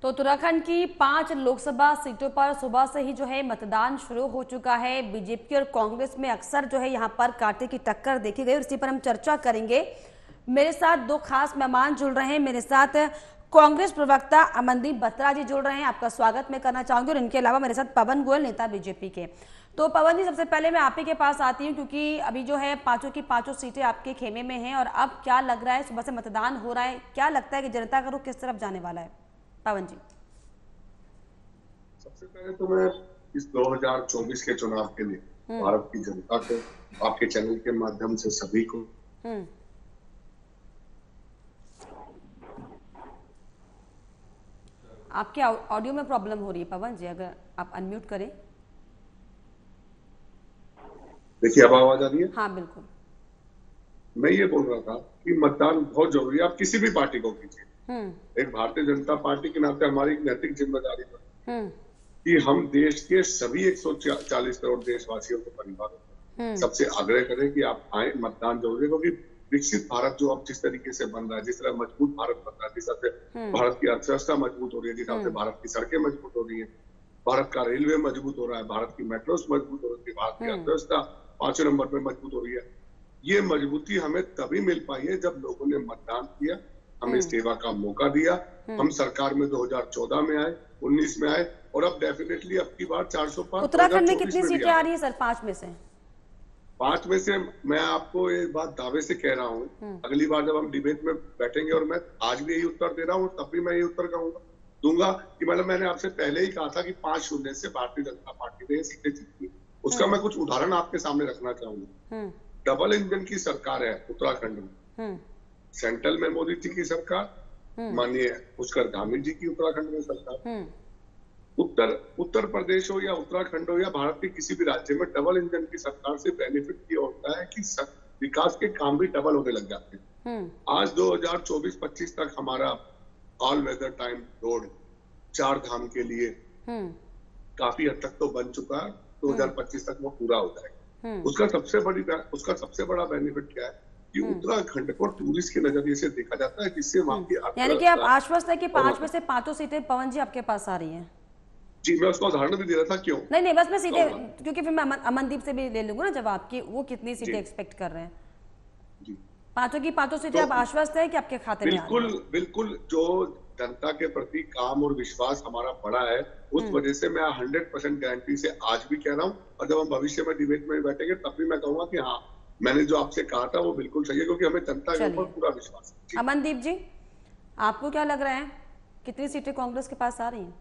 तो उत्तराखंड की 5 लोकसभा सीटों पर सुबह से ही जो है मतदान शुरू हो चुका है। बीजेपी और कांग्रेस में अक्सर जो है यहाँ पर कांटे की टक्कर देखी गई और इसी पर हम चर्चा करेंगे। मेरे साथ दो खास मेहमान जुड़ रहे हैं। मेरे साथ कांग्रेस प्रवक्ता अमनदीप बत्रा जी जुड़ रहे हैं, आपका स्वागत मैं करना चाहूंगी। और इनके अलावा मेरे साथ पवन गोयल, नेता बीजेपी के। तो पवन जी, सबसे पहले मैं आप ही के पास आती हूँ, क्योंकि अभी जो है पांचों की पांचों सीटें आपके खेमे में हैं और अब क्या लग रहा है, सुबह से मतदान हो रहा है, क्या लगता है कि जनता का रुख किस तरफ जाने वाला है? पवन जी। सबसे पहले तो मैं इस 2024 के चुनाव के लिए भारत की जनता को, आपके चैनल के माध्यम से सभी को आपके ऑडियो में प्रॉब्लम हो रही है पवन जी, अगर आप अनम्यूट करें। देखिए, अब आवाज आ रही है? हाँ बिल्कुल। मैं ये बोल रहा था कि मतदान बहुत जरूरी है। आप किसी भी पार्टी को कीजिए, एक भारतीय जनता पार्टी के नाते हमारी नैतिक जिम्मेदारी है कि हम देश के सभी 140 करोड़ देशवासियों को, परिवारों सबसे आग्रह करें कि आप आए, मतदान जरूरी है। क्योंकि विकसित भारत जो अब जिस तरीके से बन रहा है, जिस तरह मजबूत भारत बन रहा है, जिस तरह से भारत की अर्थव्यवस्था मजबूत हो रही है, जिस तरह से भारत की सड़कें मजबूत हो रही है, भारत का रेलवे मजबूत हो रहा है, भारत की मेट्रोस मजबूत हो रही है, भारत की अर्थव्यवस्था 5वें नंबर पर मजबूत हो रही है। ये मजबूती हमें तभी मिल पाई है जब लोगों ने मतदान किया, हमें सेवा का मौका दिया। हम सरकार में 2014 में आए, 19 में आए और अब डेफिनेटली अब की बार 405। उत्तराखंड में कितनी सीटें आ रही है सर? 5 में से? 5 में से मैं आपको ये बात दावे से कह रहा हूँ, अगली बार जब हम डिबेट में बैठेंगे, और मैं आज भी यही उत्तर दे रहा हूँ, तब भी मैं यही उत्तर दूंगा कि मतलब मैंने आपसे पहले ही कहा था कि 5-0 से भारतीय जनता पार्टी ने सीटें जीती। उसका मैं कुछ उदाहरण आपके सामने रखना चाहूंगा। डबल इंजन की सरकार है उत्तराखंड में। सेंट्रल में मोदी जी की सरकार, माननीय पुष्कर धामी जी की उत्तराखंड में सरकार। उत्तर प्रदेश हो या उत्तराखंड हो या भारत के किसी भी राज्य में डबल इंजन की सरकार से बेनिफिट ये होता है कि विकास के काम भी डबल होने लग जाते हैं। आज 2024-25 तक हमारा ऑल वेदर टाइम रोड 4 धाम के लिए काफी हद तक तो बन चुका है। 2025 तक वो पूरा हो जाएगा। उसका सबसे बड़ा बेनिफिट क्या है कि उत्तराखंड को टूरिस्ट के नजरिए से देखा जाता है, जिससे वहां की, यानी कि आप आश्वस्त है कि 5 में से 5 सीटें पवन जी आपके पास आ रही हैं? जी, मैं उसका उदाहरण भी दे रहा था। क्यों नहीं, बस मैं सीधे, क्योंकि फिर मैं अमनदीप से भी ले लूंगा ना जवाब कि वो कितनी सीटें एक्सपेक्ट कर रहे हैं। जी, पांचों की पांचों सीटें आप आश्वस्त है कि आपके खाते में आ रही हैं? बिल्कुल। जो जनता के प्रति काम और विश्वास हमारा बड़ा है, उस वजह से मैं 100% गारंटी से आज भी कह रहा हूँ, और जब हम भविष्य में डिबेट में बैठेंगे तब भी मैं कहूंगा कि हाँ, मैंने जो आपसे कहा था वो बिल्कुल सही है, क्योंकि हमें जनता के ऊपर पूरा विश्वास है। अमनदीप जी, आपको क्या लग रहा है, कितनी सीटें कांग्रेस के पास आ रही हैं?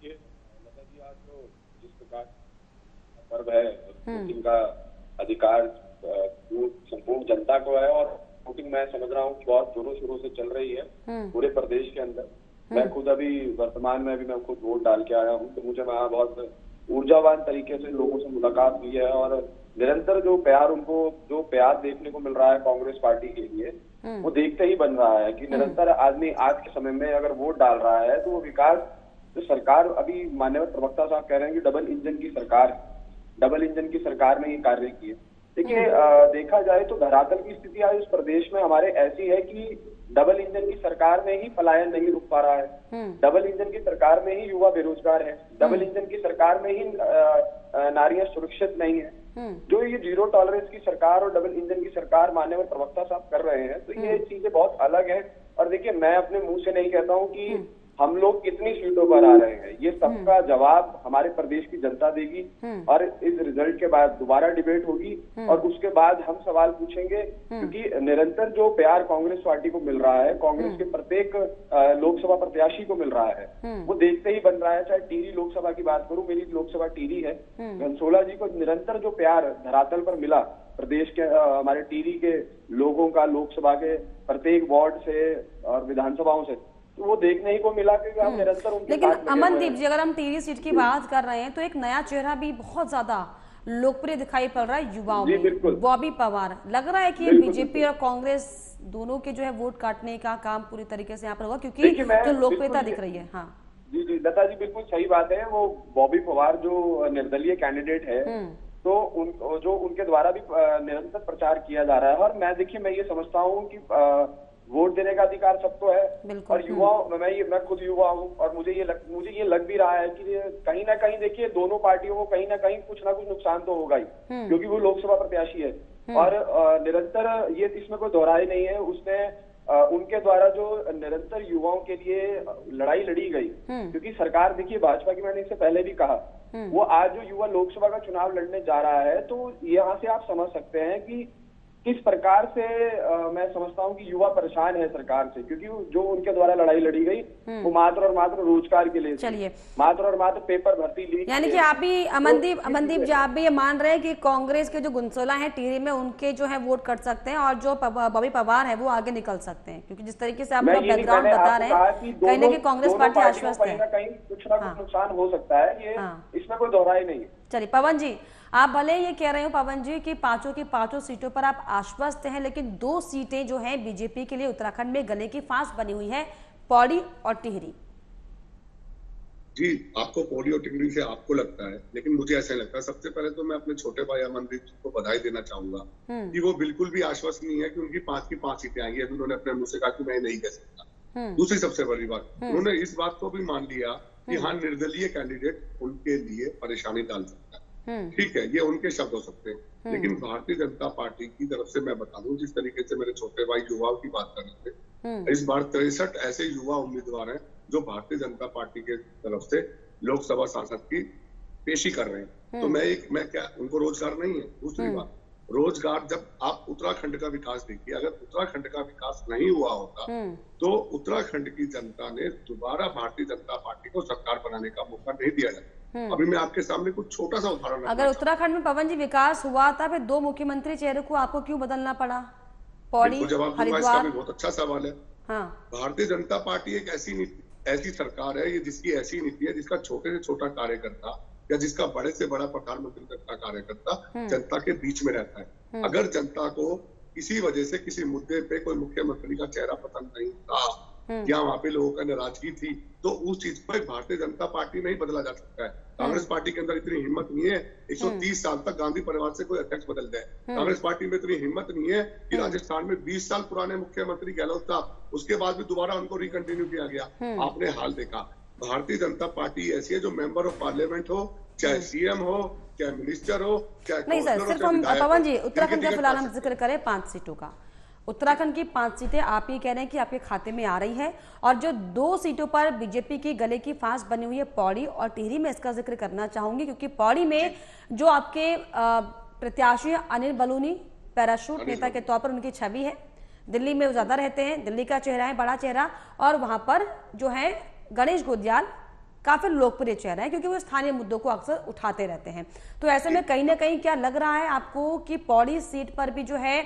जिस प्रकार पर्व है, वोटिंग का अधिकार संपूर्ण जनता को है, और वोटिंग मैं समझ रहा हूँ कि बहुत जोरों शोरों से चल रही है पूरे प्रदेश के अंदर। मैं खुद अभी वर्तमान में मैं खुद वोट डाल के आया हूँ, तो मुझे वहाँ बहुत ऊर्जावान तरीके से लोगों से मुलाकात हुई है, और निरंतर जो प्यार देखने को मिल रहा है कांग्रेस पार्टी के लिए, वो देखते ही बन रहा है कि निरंतर आदमी आज के समय में अगर वोट डाल रहा है तो वो विकास जो सरकार, अभी माननीय प्रवक्ता साहब कह रहे हैं कि डबल इंजन की सरकार ने ये कार्य किए। देखिए, देखा जाए तो धरातल की स्थिति आज इस प्रदेश में हमारे ऐसी है कि डबल इंजन की सरकार में ही पलायन नहीं रुक पा रहा है, डबल इंजन की सरकार में ही युवा बेरोजगार है, डबल इंजन की सरकार में ही नारियां सुरक्षित नहीं है। जो ये 0 टॉलरेंस की सरकार और डबल इंजन की सरकार माननीय प्रवक्ता साहब कर रहे हैं, तो ये चीजें बहुत अलग है। और देखिए, मैं अपने मुंह से नहीं कहता हूँ कि हम लोग कितनी सीटों पर आ रहे हैं, ये सबका जवाब हमारे प्रदेश की जनता देगी, और इस रिजल्ट के बाद दोबारा डिबेट होगी और उसके बाद हम सवाल पूछेंगे। क्योंकि निरंतर जो प्यार कांग्रेस पार्टी को मिल रहा है, कांग्रेस के प्रत्येक लोकसभा प्रत्याशी को मिल रहा है, वो देखते ही बन रहा है। चाहे टिहरी लोकसभा की बात करूं, मेरी लोकसभा टिहरी है, घनसोला जी को निरंतर जो प्यार धरातल पर मिला प्रदेश के हमारे टिहरी के लोगों का, लोकसभा के प्रत्येक वार्ड से और विधानसभाओं से, तो वो देखने ही को मिला कि हम निरंतर उनके। लेकिन अमनदीप जी, अगर हम टिहरी सीट की बात कर रहे हैं तो एक नया चेहरा भी बहुत ज्यादा लोकप्रिय दिखाई पड़ रहा है युवाओं में, बॉबी पवार। लग रहा है कि बीजेपी और कांग्रेस दोनों के जो है वोट काटने का काम पूरी तरीके से यहाँ पर होगा, क्योंकि जो लोकप्रियता दिख रही है। हाँ जी, लता जी बिल्कुल सही बात है। वो बॉबी पवार जो निर्दलीय कैंडिडेट है, तो उनके द्वारा भी निरंतर प्रचार किया जा रहा है। और मैं ये समझता हूँ कि वोट देने का अधिकार सबको है, बिल्कुल। और युवाओं, मैं खुद युवा हूँ और मुझे ये लग भी रहा है कि कहीं ना कहीं देखिए दोनों पार्टियों को कहीं ना कहीं कुछ ना कुछ नुकसान तो होगा ही, क्योंकि वो लोकसभा प्रत्याशी है और निरंतर ये इसमें कोई दोहराई नहीं है। उसने उनके द्वारा जो निरंतर युवाओं के लिए लड़ाई लड़ी गई, क्योंकि सरकार देखिए भाजपा की, मैंने इससे पहले भी कहा, वो आज जो युवा लोकसभा का चुनाव लड़ने जा रहा है, तो यहाँ से आप समझ सकते हैं कि किस प्रकार से मैं समझता हूँ कि युवा परेशान है सरकार से, क्योंकि जो उनके द्वारा लड़ाई लड़ी गई वो मात्र और मात्र रोजगार के लिए, चलिए मात्र और मात्र पेपर भर्ती लीक, यानी कि आप भी अमनदीप जी, आप भी ये मान रहे हैं कि कांग्रेस के जो गुंसोला हैं टिहरी में, उनके जो है वोट कट सकते हैं और जो बॉबी पवार है वो आगे निकल सकते हैं, क्योंकि जिस तरीके से आप बैकग्राउंड बता रहे हैं कहीं ना कहीं कांग्रेस पार्टी आश्वस्त है, कहीं कुछ ना कुछ नुकसान हो सकता है, ये इसमें कोई दोहराई नहीं है। चलिए पवन जी, आप भले ये कह रहे हो पवन जी कि पांचों की पांचों सीटों पर आप आश्वस्त हैं, लेकिन 2 सीटें जो हैं बीजेपी के लिए उत्तराखंड में गले की फांस बनी हुई है, पौड़ी और टिहरी। जी, आपको पौड़ी और टिहरी से आपको लगता है, लेकिन मुझे ऐसा लगता है। सबसे पहले तो मैं अपने छोटे भाई अमनदीप जी को बधाई देना चाहूंगा कि वो बिल्कुल भी आश्वस्त नहीं है कि उनकी 5 की 5 सीटें आएंगी। अभी उन्होंने अपने मुंह से कहा कि मैं नहीं कह सकता। दूसरी सबसे बड़ी बात, उन्होंने इस बात को भी मान लिया कि हाँ, निर्दलीय कैंडिडेट उनके लिए परेशानी डाल सकता है। ठीक है, ये उनके शब्द हो सकते हैं, लेकिन भारतीय जनता पार्टी की तरफ से मैं बता दूं, जिस तरीके से मेरे छोटे भाई युवाओं की बात कर रहे थे, इस बार 63 ऐसे युवा उम्मीदवार हैं जो भारतीय जनता पार्टी के तरफ से लोकसभा सांसद की पेशी कर रहे हैं। तो मैं क्या, उनको रोजगार नहीं है? दूसरी बात, रोजगार, जब आप उत्तराखंड का विकास देखिए, अगर उत्तराखंड का विकास नहीं हुआ होता तो उत्तराखंड की जनता ने दोबारा भारतीय जनता पार्टी को सरकार बनाने का मौका नहीं दिया जाता। अभी मैं आपके सामने कुछ छोटा सा उदाहरण, अगर उत्तराखंड में पवन जी विकास हुआ था, फिर 2 मुख्यमंत्री चेहरे को आपको क्यों बदलना पड़ा? पौड़ी, हरिद्वार। बहुत अच्छा सवाल है। भारतीय जनता पार्टी एक ऐसी सरकार है, ये जिसकी ऐसी नीति है, जिसका छोटे से छोटा कार्यकर्ता या जिसका बड़े से बड़ा प्रधानमंत्री तक का कार्यकर्ता जनता के बीच में रहता है। अगर जनता को किसी वजह से किसी मुद्दे पे कोई मुख्यमंत्री का चेहरा पसंद नहीं था या वहां पे लोगों का नाराजगी थी, तो उस चीज को भारतीय जनता पार्टी में ही बदला जा सकता है। कांग्रेस पार्टी के अंदर इतनी हिम्मत नहीं है 130 साल तक गांधी परिवार से कोई अध्यक्ष बदल जाए। कांग्रेस पार्टी में इतनी हिम्मत नहीं है कि राजस्थान में 20 साल पुराने मुख्यमंत्री गहलोत था, उसके बाद भी दोबारा उनको रिकंटिन्यू किया गया। आपने हाल देखा। भारतीय जनता पार्टी ऐसी है जो मेंबर ऑफ पार्लियामेंट हो, चाहे सीएम हो, चाहे मिनिस्टर हो, चाहे नहीं सर, सिर्फ हम पवन जी उत्तराखंड का फिलहाल हम जिक्र करें 5 सीटों का। उत्तराखंड की 5 सीटें आप ये कह रहे हैं कि आपके खाते में आ रही है, और जो 2 सीटों पर बीजेपी की गले की फांस बनी हुई है पौड़ी और टिहरी में, इसका जिक्र करना चाहूंगी क्योंकि पौड़ी में जो आपके प्रत्याशी अनिल बलूनी, पैराशूट नेता के तौर पर उनकी छवि है। दिल्ली में वो ज्यादा रहते हैं, दिल्ली का चेहरा है, बड़ा चेहरा, और वहां पर जो है गणेश गोदियाल काफी लोकप्रिय चेहरा है क्योंकि वो स्थानीय मुद्दों को अक्सर उठाते रहते हैं। तो ऐसे में कहीं ना कहीं क्या लग रहा है आपको कि पौड़ी सीट पर भी जो है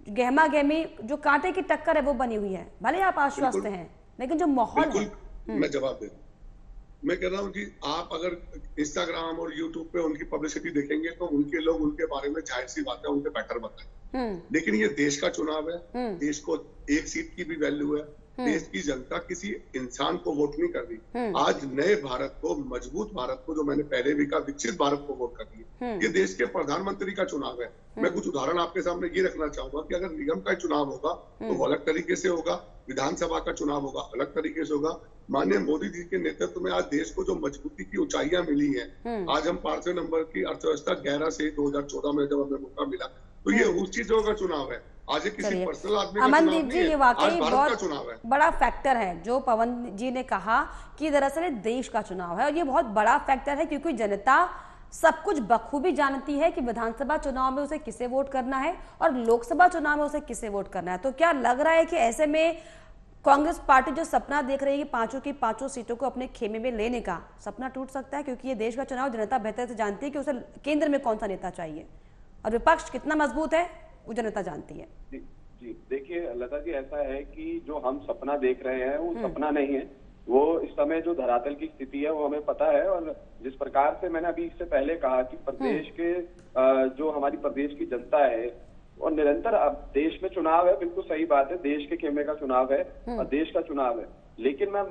गहमा गहमी, जो कांटे की टक्कर है वो बनी हुई है? भले आप आश्वस्त हैं, लेकिन जो माहौल है। मैं जवाब दे रहा हूं। मैं कह रहा हूँ कि आप अगर इंस्टाग्राम और यूट्यूब पे उनकी पब्लिसिटी देखेंगे तो उनके लोग उनके बारे में जाहिर सी बात है उनके बेटर बताएं, लेकिन ये देश का चुनाव है, देश को एक सीट की भी वैल्यू है। देश की जनता किसी इंसान को वोट नहीं कर रही। आज नए भारत को, मजबूत भारत को, जो मैंने पहले भी कहा, विकसित भारत को वोट कर रही है। ये देश के प्रधानमंत्री का चुनाव है। मैं कुछ उदाहरण आपके सामने ये रखना चाहूंगा कि अगर निगम का चुनाव होगा तो वो अलग तरीके से होगा, विधानसभा का चुनाव होगा अलग तरीके से होगा। माननीय मोदी जी के नेतृत्व में आज देश को जो मजबूती की ऊंचाइयां मिली हैं, आज हम 5वें नंबर की अर्थव्यवस्था 11 से 2014 में जब हमें मौका मिला, तो ये उस चीजों का चुनाव है। आज किसी पर्सनल आदमी का अमनदीप जी, ये वाकई बहुत बड़ा फैक्टर है जो पवन जी ने कहा कि दरअसल देश का चुनाव है, और ये बहुत बड़ा फैक्टर है क्योंकि जनता सब कुछ बखूबी जानती है कि विधानसभा चुनाव में उसे किसे वोट करना है और लोकसभा चुनाव में उसे किसे वोट करना है। तो क्या लग रहा है कि ऐसे में कांग्रेस पार्टी जो सपना देख रही है कि 5 की 5 सीटों को अपने खेमे में लेने का, सपना टूट सकता है? क्योंकि ये देश का चुनाव, जनता बेहतर से जानती है कि उसे केंद्र में कौन सा नेता चाहिए, और विपक्ष कितना मजबूत है वो जनता जानती है। जी देखिए लता जी, ऐसा है कि जो हम सपना देख रहे हैं वो सपना नहीं है। वो इस समय जो धरातल की स्थिति है वो हमें पता है, और जिस प्रकार से मैंने अभी इससे पहले कहा कि प्रदेश के जो हमारी प्रदेश की जनता है, और निरंतर अब देश में चुनाव है, बिल्कुल सही बात है, देश के खेमे का चुनाव है और देश का चुनाव है। लेकिन मैं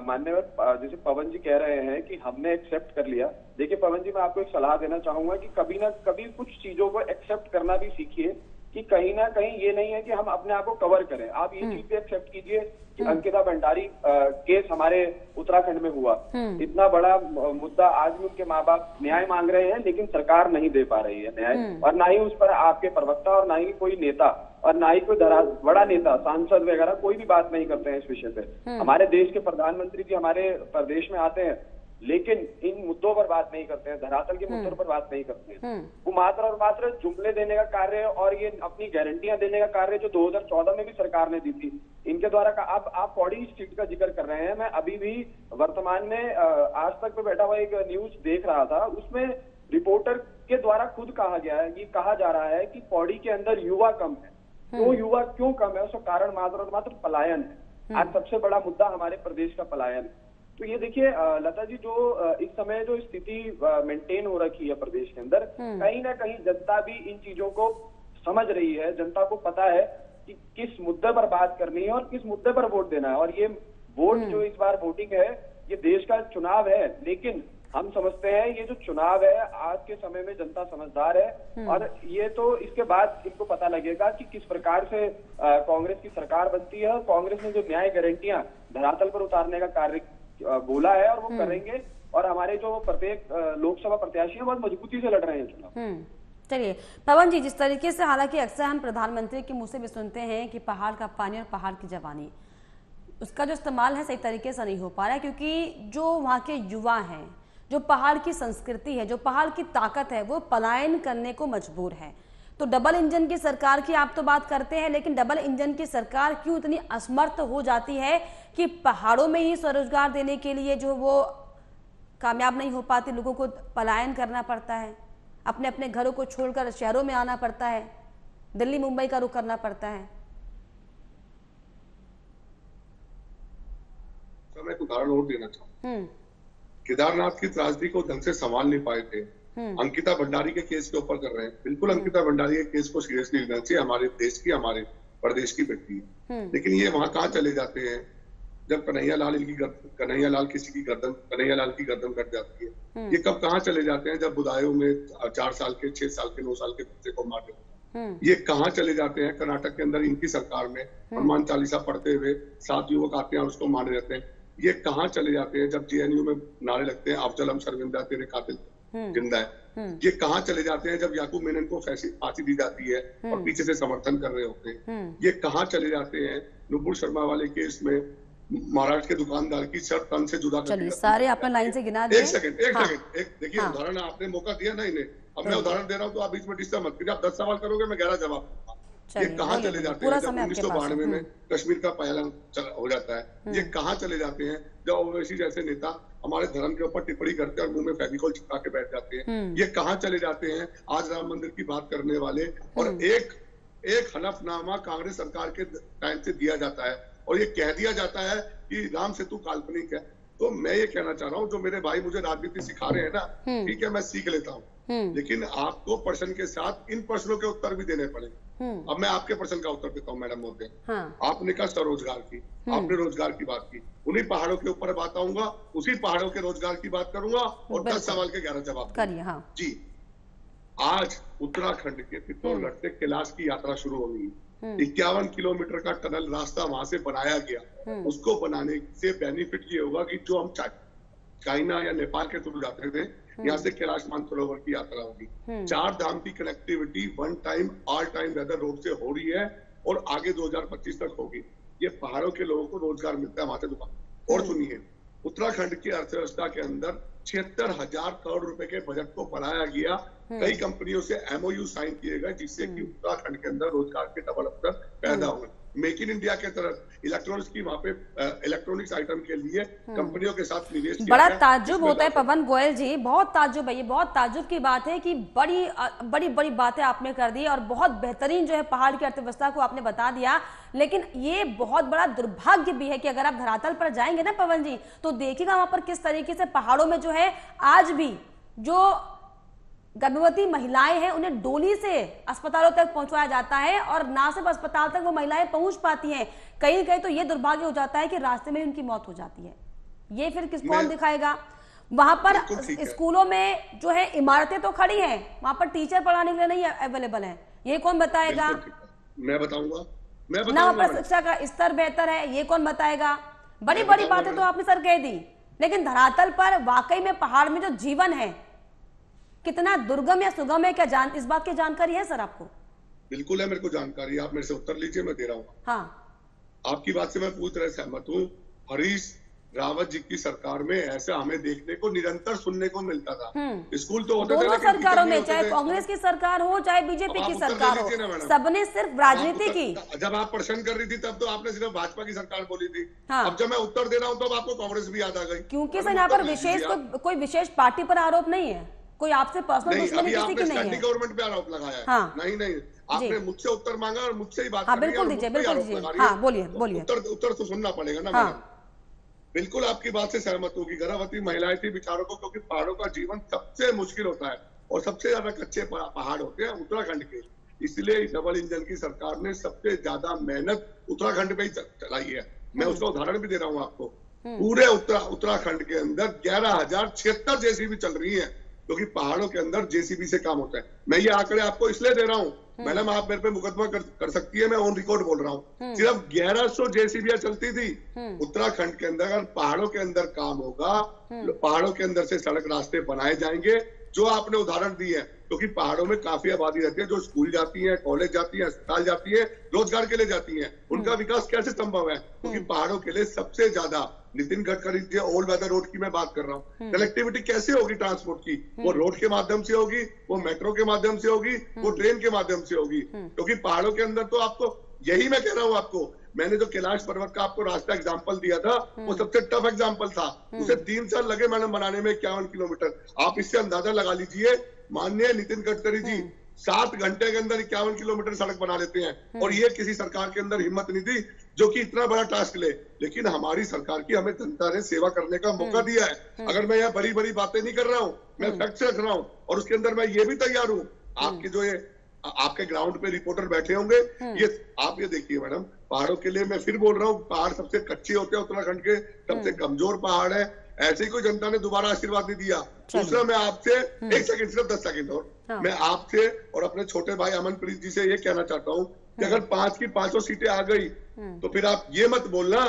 माननीय जैसे पवन जी कह रहे हैं कि हमने एक्सेप्ट कर लिया। देखिए पवन जी, मैं आपको एक सलाह देना चाहूंगा कि कभी ना कभी कुछ चीजों को एक्सेप्ट करना भी सीखिए कि कहीं ना कहीं ये नहीं है कि हम अपने आप को कवर करें। आप ये चीज भी एक्सेप्ट कीजिए कि अंकिता भंडारी केस हमारे उत्तराखंड में हुआ, इतना बड़ा मुद्दा, आज भी उनके माँ बाप न्याय मांग रहे हैं लेकिन सरकार नहीं दे पा रही है न्याय, और ना ही उस पर आपके प्रवक्ता और ना ही कोई नेता और ना ही कोई बड़ा नेता, सांसद वगैरह कोई भी बात नहीं करते हैं इस विषय पे। हमारे देश के प्रधानमंत्री जी हमारे प्रदेश में आते हैं लेकिन इन मुद्दों पर बात नहीं करते हैं, धरातल के मुद्दों पर बात नहीं करते हैं। वो मात्र और मात्र जुमले देने का कार्य और ये अपनी गारंटियां देने का कार्य जो 2014 में भी सरकार ने दी थी इनके द्वारा का। अब आप पौड़ी स्ट्रीट का जिक्र कर रहे हैं, मैं अभी भी वर्तमान में आज तक पे बैठा हुआ एक न्यूज देख रहा था, उसमें रिपोर्टर के द्वारा खुद कहा गया है, ये कहा जा रहा है कि पौड़ी के अंदर युवा कम है। तो युवा क्यों कम है, उसका कारण मात्र और मात्र पलायन है। आज सबसे बड़ा मुद्दा हमारे प्रदेश का पलायन है। तो ये देखिए लता जी, जो इस समय जो स्थिति मेंटेन हो रखी है प्रदेश के अंदर, कहीं ना कहीं जनता भी इन चीजों को समझ रही है। जनता को पता है कि किस मुद्दे पर बात करनी है और किस मुद्दे पर वोट देना है। और ये वोट जो इस बार वोटिंग है, ये देश का चुनाव है, लेकिन हम समझते हैं ये जो चुनाव है आज के समय में जनता समझदार है और ये तो इसके बाद इनको पता लगेगा कि किस प्रकार से कांग्रेस की सरकार बनती है। और कांग्रेस ने जो न्याय गारंटियां धरातल पर उतारने का कार्य बोला है और वो करेंगे, और हमारे जो प्रत्येक लोकसभा प्रत्याशी हैं बहुत मजबूती से लड़ रहे हैं चुनाव। चलिए पवन जी, जिस तरीके से हालांकि अक्सर हम प्रधानमंत्री के मुंह से भी सुनते हैं कि पहाड़ का पानी और पहाड़ की जवानी, उसका जो इस्तेमाल है सही तरीके से नहीं हो पा रहा है, क्योंकि जो वहाँ के युवा हैं, जो पहाड़ की संस्कृति है, जो पहाड़ की ताकत है, वो पलायन करने को मजबूर है। तो डबल इंजन की सरकार की आप तो बात करते हैं, लेकिन डबल इंजन की सरकार क्यों इतनी असमर्थ हो जाती है कि पहाड़ों में ही स्वरोजगार देने के लिए जो वो कामयाब नहीं हो पाती, लोगों को पलायन करना पड़ता है, अपने अपने घरों को छोड़कर शहरों में आना पड़ता है, दिल्ली मुंबई का रुख करना पड़ता है। मैं एक उदाहरण और देना चाहूँ। केदारनाथ की त्रासदी को ढंग से संभाल नहीं पाए थे, अंकिता भंडारी के केस के ऊपर कर रहे हैं। बिल्कुल अंकिता भंडारी के केस को सीरियसली लेना चाहिए, हमारे देश की, हमारे प्रदेश की व्यक्ति है, लेकिन ये वहां कहाँ चले जाते हैं जब कन्हैयालाल की गर्दन कट जाती है। ये कब कहाँ चले जाते हैं जब बुदायूं में 4 साल के, 6 साल के, 9 साल के बच्चे को मार देते हैं। ये कहाँ चले जाते हैं कर्नाटक के अंदर इनकी सरकार में हनुमान चालीसा पढ़ते हुए 7 युवक आते हैं और उसको मारे जाते हैं। ये कहाँ चले जाते हैं जब जेएनयू में नारे लगते हैं अफजल शर्मिंदा, तेरे कातिल जिंदा है। ये कहाँ चले जाते हैं जब याकूब मेनन को फांसी दी जाती है और पीछे से समर्थन कर रहे होते हैं। ये कहाँ चले जाते हैं नुपुर शर्मा वाले केस में महाराष्ट्र के दुकानदार की शर्ट तन से जुदा कर, सारे आपने लाइन से गिना दिए। एक सेकंड देखिए उदाहरण आपने मौका दिया ना इन्हें, अब मैं उदाहरण दे रहा हूँ तो आप बीच में डिस्टर्ब मत कीजिए। आप 10 सवाल करोगे, मैं 11 जवाब दूंगा। ये कहाँ चले जाते हैं जब 1992 में कश्मीर का पहलम हो जाता है। ये कहाँ चले जाते हैं जब ओवैसी जैसे नेता हमारे धर्म के ऊपर टिप्पणी करते हैं और मुंह में फेविकोल चिपका के बैठ जाते हैं। ये कहाँ चले जाते हैं आज राम मंदिर की बात करने वाले, और एक हलफनामा कांग्रेस सरकार के टाइम से दिया जाता है और ये कह दिया जाता है कि राम सेतु काल्पनिक है। तो मैं ये कहना चाह रहा हूँ, जो मेरे भाई मुझे राजनीति सिखा रहे हैं ना, ठीक है मैं सीख लेता हूँ, लेकिन आपको प्रश्न के साथ इन प्रश्नों के उत्तर भी देने पड़ेंगे। अब मैं आपके प्रश्न का उत्तर देता हूँ मैडम मोदी। आपने कहा स्वरोजगार की, आपने रोजगार की बात की, उन्हीं पहाड़ों के ऊपर बात आऊंगा, उसी पहाड़ों के रोजगार की बात करूंगा और 10 सवाल के 11 जवाब करिए। जी, आज उत्तराखंड के पिथौरागढ़ से कैलाश की यात्रा शुरू होगी। 51 किलोमीटर का टनल रास्ता वहां से बनाया गया। उसको बनाने से बेनिफिट ये होगा कि जो हम चाइना या नेपाल के थ्रू जाते थे, यहाँ से कैलाश मानसरोवर की यात्रा होगी। 4 धाम की connectivity 1 time all time weather road से हो रही है और आगे 2025 तक होगी। ये पहाड़ों के लोगों को रोजगार मिलता है वहां से दुकान। और सुनिए, उत्तराखंड की अर्थव्यवस्था के अंदर 76,000 करोड़ रुपए के बजट को बढ़ाया गया। कई कंपनियों से MOU साइन किए गए जिससे कि उत्तराखंड के अंदर रोजगार के डबल अवसर पैदा हुए। मेक इन इंडिया के तरफ इलेक्ट्रॉनिक्स की वहाँ पे इलेक्ट्रॉनिक्स आइटम के लिए कंपनियों के साथ निवेश किया। बड़ा ताज्जुब होता है पवन गोयल जी, बहुत ताज्जुब है, ये बहुत ताज्जुब की बात है कि बड़ी बातें आपने कर दी और बहुत बेहतरीन जो है पहाड़ की अर्थव्यवस्था को आपने बता दिया। लेकिन ये बहुत बड़ा दुर्भाग्य भी है कि अगर आप धरातल पर जाएंगे ना पवन जी, तो देखिएगा वहां पर किस तरीके से पहाड़ों में जो है आज भी जो गर्भवती महिलाएं हैं उन्हें डोली से अस्पतालों तक पहुंचाया जाता है और ना सिर्फ अस्पताल तक वो महिलाएं पहुंच पाती हैं, कहीं कहीं तो ये दुर्भाग्य हो जाता है कि रास्ते में उनकी मौत हो जाती है। ये फिर कौन दिखाएगा? वहां पर स्कूलों में जो है इमारतें तो खड़ी हैं, वहां पर टीचर पढ़ाने के लिए नहीं अवेलेबल है, ये कौन बताएगा? मैं बताऊंगा, ना पर शिक्षा का स्तर बेहतर है, ये कौन बताएगा? बड़ी बड़ी बातें तो आपने सर कह दी, लेकिन धरातल पर वाकई में पहाड़ में जो जीवन है कितना दुर्गम या सुगम है, क्या इस बात की जानकारी है सर आपको? बिल्कुल है, मेरे को जानकारी है। आप मेरे से उत्तर लीजिए, मैं दे रहा हूँ। हाँ, आपकी बात से मैं पूरी तरह सहमत हूँ। हरीश रावत जी की सरकार में ऐसा हमें देखने को निरंतर सुनने को मिलता था। स्कूल तो होते थे, दोनों लेकिन सरकारों में, चाहे कांग्रेस की सरकार हो चाहे बीजेपी की सरकार हो, सबने सिर्फ राजनीति की। जब आप प्रश्न कर रही थी तब तो आपने सिर्फ भाजपा की सरकार बोली थी। हाँ। अब जब मैं उत्तर दे रहा हूँ तब आपको कांग्रेस भी याद आ गई। क्योंकि सर यहाँ पर विशेष कोई विशेष पार्टी पर आरोप नहीं है, कोई आपसे पर्सनल दुश्मनी किसी की नहीं है। गवर्नमेंट पे आरोप लगाया है। हाँ। नहीं, आपने मुझसे उत्तर मांगा और मुझसे ही बात। हाँ, बिल्कुल दीजिए, बिल्कुल दीजिए। हाँ, बोलिए। उत्तर तो सुनना पड़ेगा ना। हाँ। बिल्कुल आपकी बात से सहमत होगी। गर्भवती महिलाएं थी बेचारों को, क्योंकि पहाड़ों का जीवन सबसे मुश्किल होता है और सबसे ज्यादा कच्चे पहाड़ होते हैं उत्तराखंड के। इसलिए डबल इंजन की सरकार ने सबसे ज्यादा मेहनत उत्तराखंड पे ही चलाई है। मैं उसका उदाहरण भी दे रहा हूँ आपको। पूरे उत्तराखंड के अंदर 11,076 जेसीबी चल रही है, क्योंकि पहाड़ों के अंदर जेसीबी से काम होता है। मैं ये आंकड़े आपको इसलिए दे रहा हूँ, मैडम आप मेरे पे मुकदमा कर सकती है, मैं ऑन रिकॉर्ड बोल रहा हूँ। सिर्फ 1100 जेसीबी चलती थी उत्तराखंड के अंदर। अगर पहाड़ों के अंदर काम होगा, पहाड़ों के अंदर से सड़क रास्ते बनाए जाएंगे, जो आपने उदाहरण दी है, क्योंकि पहाड़ों में काफी आबादी रहती है जो स्कूल जाती है, कॉलेज जाती है, अस्पताल जाती है, रोजगार के लिए जाती है। उनका विकास कैसे संभव है? क्योंकि पहाड़ों के लिए सबसे ज्यादा, Nitin Gadkari ji all weather road की मैं बात कर रहा हूँ। कनेक्टिविटी कैसे होगी ट्रांसपोर्ट की? वो रोड के माध्यम से होगी, वो मेट्रो के माध्यम से होगी, वो ट्रेन के माध्यम से होगी। क्योंकि पहाड़ों के अंदर तो आपको, यही मैं कह रहा हूँ आपको, मैंने जो कैलाश पर्वत का आपको रास्ता एग्जांपल दिया था, वो सबसे टफ एग्जांपल था। उसे 3 साल लगे मैडम बनाने में, 51 किलोमीटर। आप इससे अंदाजा लगा लीजिए, माननीय नितिन गडकरी जी 7 घंटे के अंदर 51 किलोमीटर सड़क बना लेते हैं। और ये किसी सरकार के अंदर हिम्मत नहीं थी जो कि इतना बड़ा टास्क ले। लेकिन हमारी सरकार की, हमें जनता ने सेवा करने का मौका दिया है। अगर मैं यहाँ बड़ी बड़ी बातें नहीं कर रहा हूँ, मैं फैक्ट्स रख रहा हूँ, और उसके अंदर मैं ये भी तैयार हूँ। आपके जो ये आपके ग्राउंड पे रिपोर्टर बैठे होंगे, ये आप ये देखिए मैडम, पहाड़ों के लिए मैं फिर बोल रहा हूँ, पहाड़ सबसे कच्चे होते हैं उत्तराखंड के, सबसे कमजोर पहाड़ है। ऐसे ही कोई जनता ने दोबारा आशीर्वाद नहीं दिया। दूसरा, मैं आपसे 1 सेकंड, सिर्फ 10 सेकंड और मैं आपसे और अपने छोटे भाई अमनप्रीत जी से ये कहना चाहता हूँ कि अगर 5 की 500 सीटें आ गई तो फिर आप ये मत बोलना,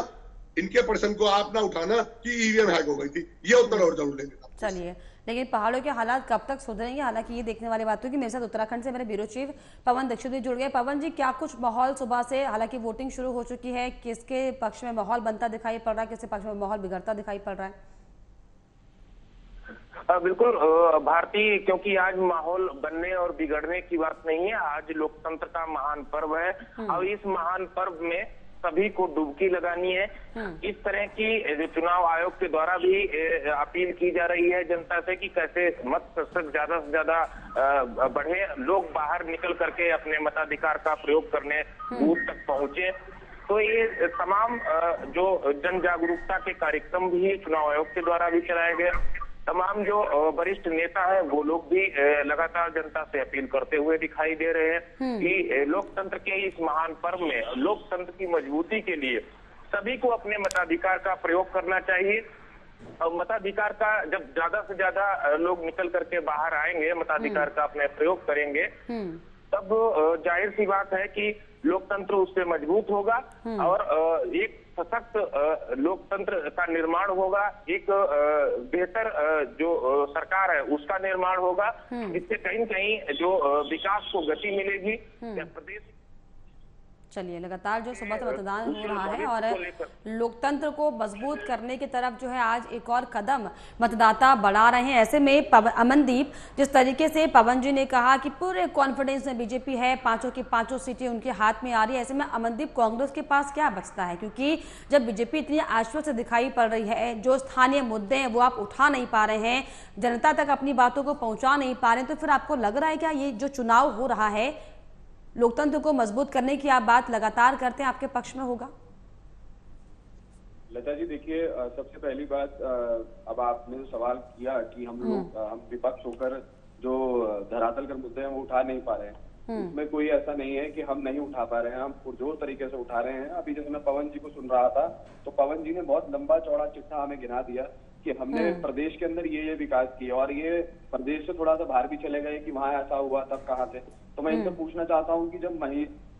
इनके प्रश्न को आप ना उठाना कि ईवीएम हैक हो गई थी। ये उत्तर और जरूर लेंगे। चलिए, लेकिन पहाड़ों के हालात कब तक सुधरेंगे? हालांकि ये देखने वाली बात होगी। मेरे साथ उत्तराखंड से मेरे ब्यूरो चीफ पवन दीक्षित जुड़ गए। पवन जी, क्या कुछ माहौल सुबह से, हालांकि वोटिंग शुरू हो चुकी है, किसके पक्ष में माहौल बनता दिखाई पड़ रहा है, किसके पक्ष में माहौल बिगड़ता दिखाई पड़ रहा है? बिल्कुल भारती, क्योंकि आज माहौल बनने और बिगड़ने की बात नहीं है। आज लोकतंत्र का महान पर्व है और इस महान पर्व में सभी को डुबकी लगानी है। इस तरह की चुनाव आयोग के द्वारा भी अपील की जा रही है जनता से कि कैसे मत प्रतिशत ज्यादा से ज्यादा बढ़े, लोग बाहर निकल करके अपने मताधिकार का प्रयोग करने बूथ तक पहुंचे। तो ये तमाम जो जन जागरूकता के कार्यक्रम भी चुनाव आयोग के द्वारा भी चलाए गए। तमाम जो वरिष्ठ नेता हैं वो लोग भी लगातार जनता से अपील करते हुए दिखाई दे रहे हैं कि लोकतंत्र के इस महान पर्व में लोकतंत्र की मजबूती के लिए सभी को अपने मताधिकार का प्रयोग करना चाहिए। और मताधिकार का जब ज्यादा से ज्यादा लोग निकल करके बाहर आएंगे, मताधिकार का अपने प्रयोग करेंगे, तब जाहिर सी बात है कि लोकतंत्र उससे मजबूत होगा और एक सशक्त लोकतंत्र का निर्माण होगा, एक बेहतर जो सरकार है उसका निर्माण होगा, जिससे कहीं न कहीं जो विकास को गति मिलेगी। प्रदेश चलिए, लगातार जो सुबह से मतदान हो रहा है और लोकतंत्र को मजबूत करने की तरफ जो है आज एक और कदम मतदाता बढ़ा रहे हैं। ऐसे में अमनदीप, जिस तरीके से पवन जी ने कहा कि पूरे कॉन्फिडेंस में बीजेपी है, 5 की 5 सीटें उनके हाथ में आ रही है, ऐसे में अमनदीप कांग्रेस के पास क्या बचता है? क्योंकि जब बीजेपी इतनी आश्वस्त दिखाई पड़ रही है, जो स्थानीय मुद्दे हैं वो आप उठा नहीं पा रहे हैं, जनता तक अपनी बातों को पहुंचा नहीं पा रहे हैं, तो फिर आपको लग रहा है क्या ये जो चुनाव हो रहा है लोकतंत्र को मजबूत करने की आप बात लगातार करते हैं, आपके पक्ष में होगा? लता जी देखिए, सबसे पहली बात, अब आपने जो सवाल किया कि हम विपक्ष होकर जो धरातल के मुद्दे हैं वो उठा नहीं पा रहे हैं, उसमें कोई ऐसा नहीं है कि हम नहीं उठा पा रहे हैं, हम पुरजोर तरीके से उठा रहे हैं। अभी जैसे मैं पवन जी को सुन रहा था तो पवन जी ने बहुत लंबा चौड़ा चिट्ठा हमें गिना दिया कि हमने प्रदेश के अंदर ये विकास किया और ये प्रदेश से थोड़ा सा बाहर भी चले गए कि वहां ऐसा हुआ तब कहाँ थे। तो मैं इनसे पूछना चाहता हूँ कि जब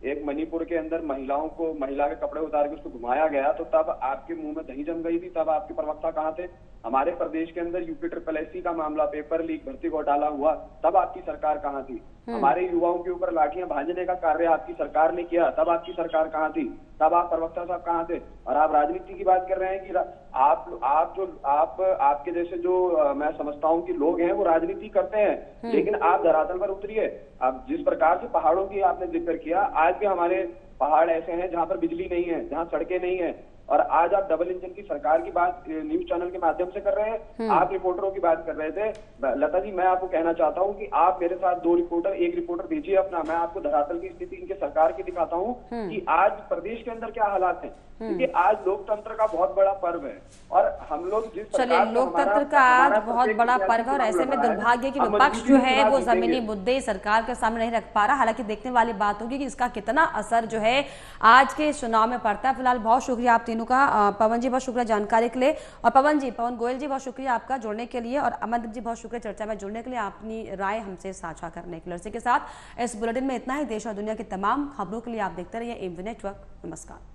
एक मणिपुर के अंदर महिला के कपड़े उतार के उसको घुमाया गया, तो तब आपके मुंह में दही जम गई थी, तब आपके प्रवक्ता कहाँ थे? हमारे प्रदेश के अंदर यूपी SSSC का मामला, पेपर लीक, भर्ती घोटाला हुआ, तब आपकी सरकार कहाँ थी? हमारे युवाओं के ऊपर लाठियां भाजने का कार्य आपकी सरकार ने किया, तब आपकी सरकार कहाँ थी? तब आप प्रवक्ता साहब कहाँ थे? और आप राजनीति की बात कर रहे हैं कि आपके जैसे जो मैं समझता हूँ कि लोग हैं वो राजनीति करते हैं, लेकिन आप धरातल पर उतरिए। अब जिस प्रकार से पहाड़ों की आपने जिक्र किया, आज भी हमारे पहाड़ ऐसे हैं जहाँ पर बिजली नहीं है, जहाँ सड़कें नहीं है, और आज आप डबल इंजन की सरकार की बात न्यूज चैनल के माध्यम से कर रहे हैं। आप रिपोर्टरों की बात कर रहे थे। लता जी, मैं आपको कहना चाहता हूं कि आप मेरे साथ एक रिपोर्टर भेजिए अपना, मैं आपको धरातल की स्थिति इनके सरकार की दिखाता हूं कि आज प्रदेश के अंदर क्या हालात हैं। क्योंकि आज लोकतंत्र का बहुत बड़ा पर्व है, और हम लोग जिस चलिए, लोकतंत्र का आज बहुत बड़ा पर्व है, और ऐसे में दुर्भाग्य की विपक्ष जो है वो जमीनी मुद्दे सरकार के सामने नहीं रख पा रहा। हालांकि देखने वाली बात होगी कि इसका कितना असर जो है आज के चुनाव में पड़ता है। फिलहाल बहुत शुक्रिया आप तीनों का। पवन जी बहुत शुक्रिया जानकारी के लिए, और पवन गोयल जी बहुत शुक्रिया आपका जुड़ने के लिए, और अमनदीप जी बहुत शुक्रिया चर्चा में जुड़ने के लिए, अपनी राय हमसे साझा करने के लिए। इसी के साथ इस बुलेटिन में इतना ही। देश और दुनिया की तमाम खबरों के लिए आप देखते रहिए एमवी नेटवर्क। नमस्कार।